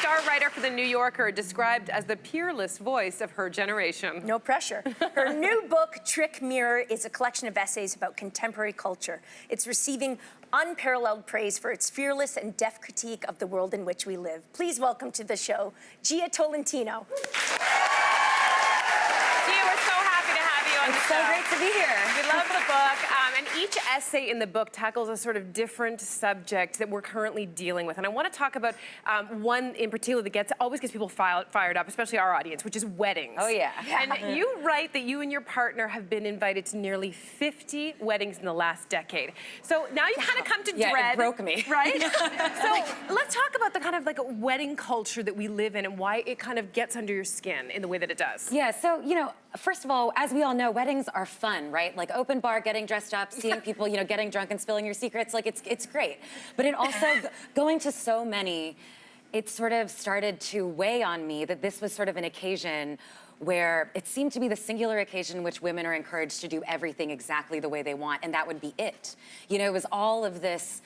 star writer for The New Yorker, described as the peerless voice of her generation. No pressure. Her new book, Trick Mirror, is a collection of essays about contemporary culture. It's receiving unparalleled praise for its fearless and deft critique of the world in which we live. Please welcome to the show, Jia Tolentino. Jia, we're so happy to have you on the show. It's so great to be here. We love the book, and each essay in the book tackles a sort of different subject that we're currently dealing with. And I want to talk about one in particular that always gets people fired up, especially our audience, which is weddings. Oh, yeah. And you write that you and your partner have been invited to nearly 50 weddings in the last decade. So now you kind of come to dread. It broke me. Right? So let's talk about the kind of like a wedding culture that we live in and why it kind of gets under your skin in the way that it does. Yeah, so, you know, first of all, as we all know, weddings are fun, right? Like open bar, getting dressed up, seeing people, you know, getting drunk and spilling your secrets, like it's great. But it also, going to so many, it sort of started to weigh on me that this was sort of an occasion where it seemed to be the singular occasion in which women are encouraged to do everything exactly the way they want, and that would be it. You know, it was all of this.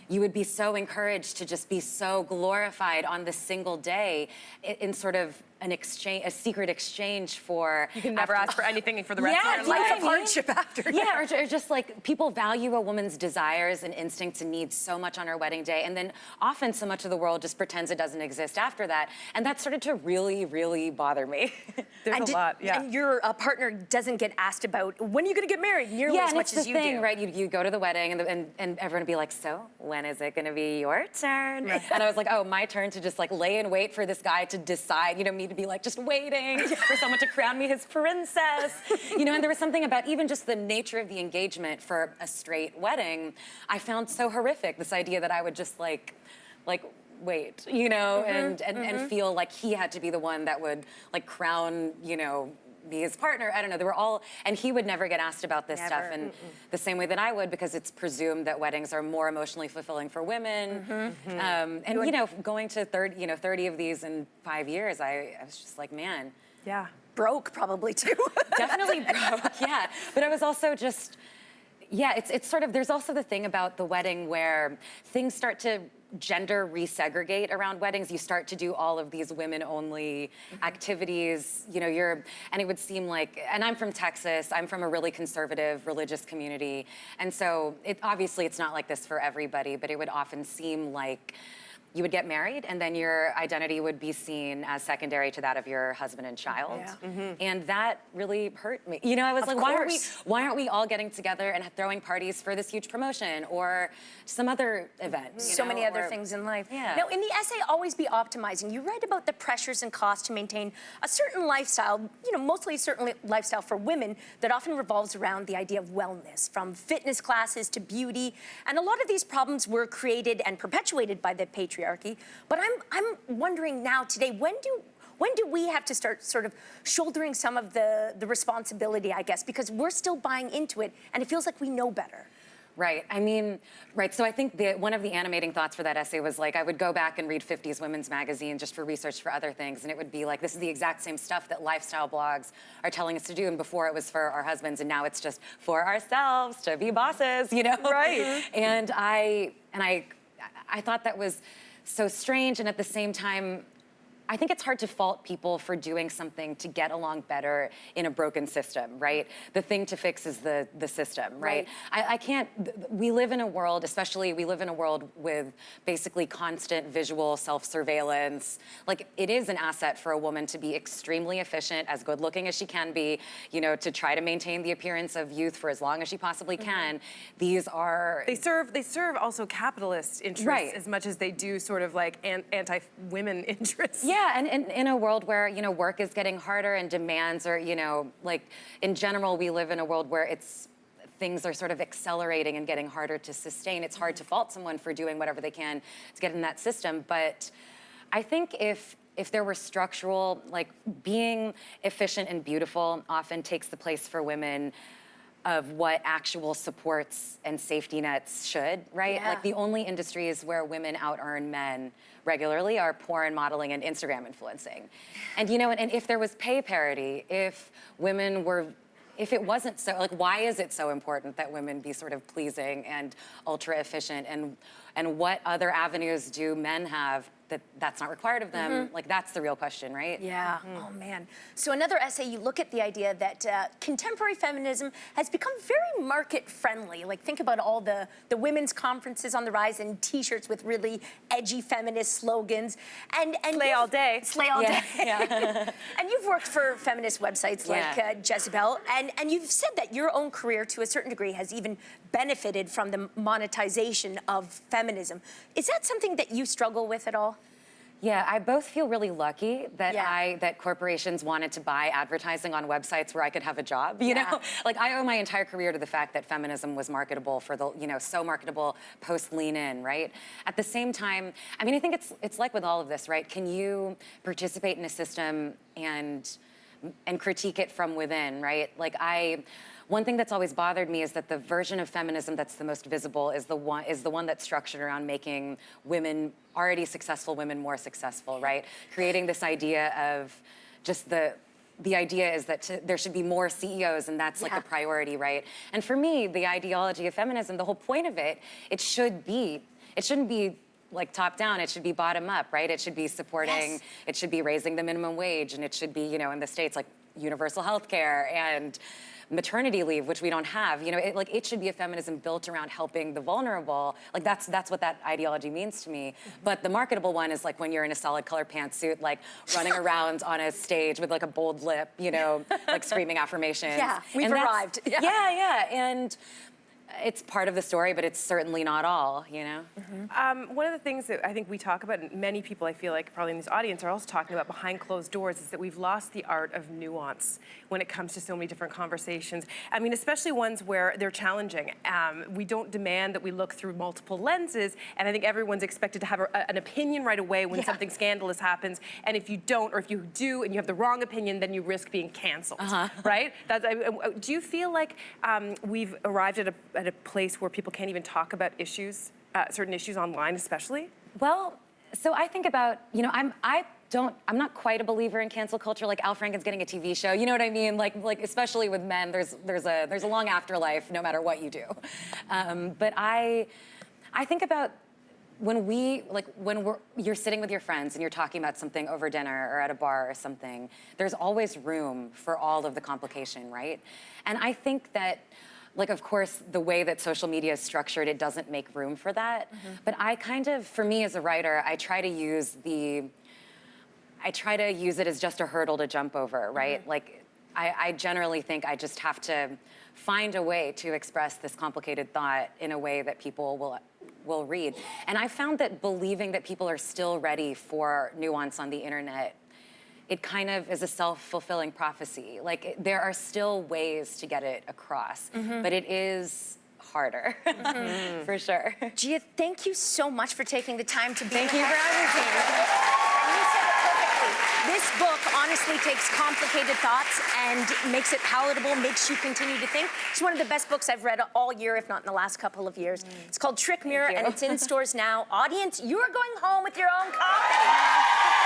You would be so encouraged to just be so glorified on this single day in sort of an exchange, a secret exchange for... You can never ask for anything for the rest of your life. Life of hardship after. Yeah, or just like people value a woman's desires and instincts and needs so much on her wedding day, and then often so much of the world just pretends it doesn't exist after that. And that started to really, really bother me. There's a lot, yeah. And your partner doesn't get asked about, when are you going to get married, nearly as much as you do. Yeah, and it's the thing, right? You go to the wedding and everyone would be like, so when is it going to be your turn? Right. And I was like, oh, my turn to just like lay in wait for this guy to decide, you know, me to be like just waiting for someone to crown me his princess. You know, and there was something about even just the nature of the engagement for a straight wedding I found so horrific, this idea that I would just like wait, you know, and feel like he had to be the one that would like crown, you know, be his partner. I don't know, they were all, and he would never get asked about this stuff, and the same way that I would, because it's presumed that weddings are more emotionally fulfilling for women. And you know, going to 30 of these in 5 years, I was just like, man. Yeah. Broke probably too. Definitely broke, yeah. But I was also just, yeah, it's sort of, there's also the thing about the wedding where things start to gender resegregate around weddings. You start to do all of these women-only activities, you know, and it would seem like, and I'm from Texas, I'm from a really conservative religious community, and so obviously it's not like this for everybody, but it would often seem like you would get married and then your identity would be seen as secondary to that of your husband and child. Yeah. And that really hurt me. You know, I was like, why aren't we all getting together and throwing parties for this huge promotion or some other event? So many other things in life. Yeah. Now, in the essay, Always Be Optimizing, you write about the pressures and costs to maintain a certain lifestyle, you know, mostly a certain lifestyle for women that often revolves around the idea of wellness, from fitness classes to beauty. And a lot of these problems were created and perpetuated by the patriarchy. But I'm wondering now today, when do we have to start sort of shouldering some of the responsibility, I guess, because we're still buying into it and it feels like we know better. Right, I mean, right, so I think one of the animating thoughts for that essay was like, I would go back and read 50s Women's Magazine just for research for other things, and it would be like, this is the exact same stuff that lifestyle blogs are telling us to do, and before it was for our husbands, and now it's just for ourselves to be bosses, you know? Right. And I thought that was so strange, and at the same time, I think it's hard to fault people for doing something to get along better in a broken system, right? The thing to fix is the system, right? I can't, we live in a world, especially we live in a world with basically constant visual self-surveillance. Like, it is an asset for a woman to be extremely efficient, as good looking as she can be, you know, to try to maintain the appearance of youth for as long as she possibly can. These are... They serve also capitalist interests as much as they do sort of like anti-women interests. Yeah, and in a world where, you know, work is getting harder and demands are, you know, like, in general, we live in a world where things are sort of accelerating and getting harder to sustain. It's hard to fault someone for doing whatever they can to get in that system, but I think if there were structural, like, being efficient and beautiful often takes the place for women of what actual supports and safety nets should, right? Yeah. Like, the only industries where women out-earn men regularly are porn, modeling, and Instagram influencing. And, you know, and if there was pay parity, if it wasn't so, like, why is it so important that women be sort of pleasing and ultra efficient, and what other avenues do men have that's not required of them. Like, that's the real question, right? Yeah. Oh, man. So another essay, you look at the idea that contemporary feminism has become very market-friendly. Like, think about all the women's conferences on the rise and T-shirts with really edgy feminist slogans. And Slay all day. Slay all day. Yeah. And you've worked for feminist websites like Jezebel, and you've said that your own career, to a certain degree, has even benefited from the monetization of feminism. Is that something that you struggle with at all? Yeah, I both feel really lucky that that corporations wanted to buy advertising on websites where I could have a job, you know? Like, I owe my entire career to the fact that feminism was marketable for the, you know, so marketable post Lean In, right? At the same time, I mean, I think it's like with all of this, right? Can you participate in a system and critique it from within, right? Like, one thing that's always bothered me is that the version of feminism that's the most visible is the one that's structured around making women, already successful women, more successful, right? Creating this idea of just the idea is that there should be more CEOs, and that's like the priority, right? And for me, the ideology of feminism, the whole point of it, it shouldn't be like top down, it should be bottom up, right? It should be supporting, it should be raising the minimum wage, and it should be, you know, in the States, like universal health care and maternity leave, which we don't have. You know, it should be a feminism built around helping the vulnerable. Like, that's what that ideology means to me. But the marketable one is like when you're in a solid color pantsuit, like running around on a stage with like a bold lip, you know, like screaming affirmations. Yeah, we've arrived. Yeah, and it's part of the story, but it's certainly not all, you know? One of the things that I think we talk about, and many people I feel like probably in this audience are also talking about behind closed doors, is that we've lost the art of nuance when it comes to so many different conversations. I mean, especially ones where they're challenging. We don't demand that we look through multiple lenses, and I think everyone's expected to have an opinion right away when something scandalous happens, and if you don't, or if you do and you have the wrong opinion, then you risk being canceled, right? Do you feel like we've arrived at a place where people can't even talk about issues, certain issues online especially? Well, so I think about, you know, I'm not quite a believer in cancel culture. Like, Al Franken's getting a TV show, you know what I mean? Like especially with men, there's a long afterlife no matter what you do. But I think about you're sitting with your friends and you're talking about something over dinner or at a bar or something, there's always room for all of the complication, right? And I think that, like, of course, the way that social media is structured, it doesn't make room for that. But I kind of, for me as a writer, I try to use it as just a hurdle to jump over, right? Like, I generally think I just have to find a way to express this complicated thought in a way that people will read. And I found that believing that people are still ready for nuance on the internet, it kind of is a self-fulfilling prophecy. Like, there are still ways to get it across, but it is harder, for sure. Jia, thank you so much for taking the time to be Thank you for having me. You said it perfectly. This book honestly takes complicated thoughts and makes it palatable, makes you continue to think. It's one of the best books I've read all year, if not in the last couple of years. It's called Trick Mirror, and it's in stores now. Audience, you are going home with your own copy.